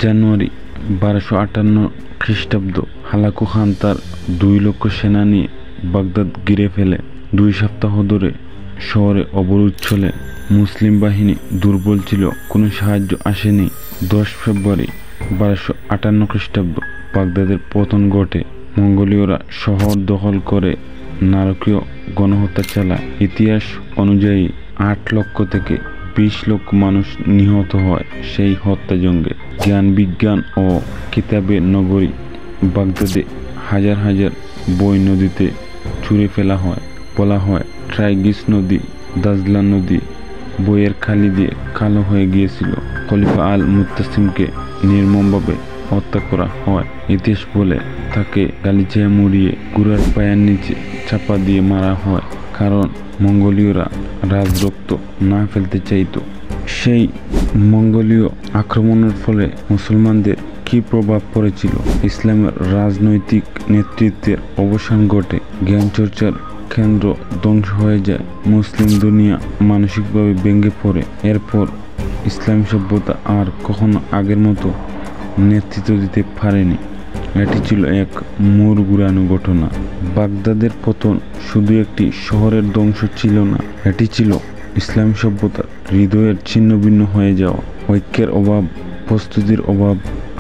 জানুয়ারি 1258 খ্রিস্টাব্দ Hulagu Khan তার 2 লক্ষ সেনা নিয়ে বাগদাদ ঘিরে ফেলে। 2 সপ্তাহ ধরে শহরে অবরোধ চলে। মুসলিম বাহিনী দুর্বল ছিল, কোনো সাহায্য আসেনি। 10 ফেব্রুয়ারি 1258 খ্রিস্টাব্দ বাগদাদের পতন ঘটে। মঙ্গোলীয়রা শহর দখল করে নারকীয় গণহত্যা চালায়। ইতিহাস অনুযায়ী 8 লক্ষ থেকে 20 লক্ষ মানুষ নিহত হয় সেই হত্যাযজ্ঞে। জ্ঞান বিজ্ঞান ও কিতাবের নগরী বাগদাদে হাজার হাজার বই নদীতে ছুঁড়ে ফেলা হয়। বলা হয় ট্রাইগ্রিস নদী, দাজলা নদী বইয়ের খালি দিয়ে কালো হয়ে গিয়েছিল। খলিফা আল মুত্তাসিমকে নির্মমভাবে হত্যা করা হয়। ইতিহাস বলে তাকে গালিচায় মুড়িয়ে ঘোড়ার পায়ের নিচে চাপা দিয়ে মারা হয়, কারণ মঙ্গোলীয়রা রাজরক্ত না ফেলতে চাইত। সেই মঙ্গোলীয় আক্রমণের ফলে মুসলমানদের কী প্রভাব পড়েছিল? ইসলামের রাজনৈতিক নেতৃত্বের অবসান ঘটে, জ্ঞানচর্চার কেন্দ্র ধ্বংস হয়ে যায়, মুসলিম দুনিয়া মানসিকভাবে ভেঙে পড়ে। এরপর ইসলামী সভ্যতা আর কখনো আগের মতো নেতৃত্ব দিতে পারেনি। এটি ছিল এক মোড় ঘুরানো ঘটনা। বাগদাদের পতন শুধু একটি শহরের ধ্বংস ছিল না, এটি ছিল ইসলামী সভ্যতার হৃদয়ের ছিন্নভিন্ন হয়ে যাওয়া। ঐক্যের অভাব, প্রস্তুতির অভাব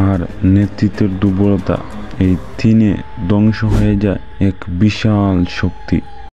আর নেতৃত্বের দুর্বলতা, এই তিনে ধ্বংস হয়ে যায় এক বিশাল শক্তি।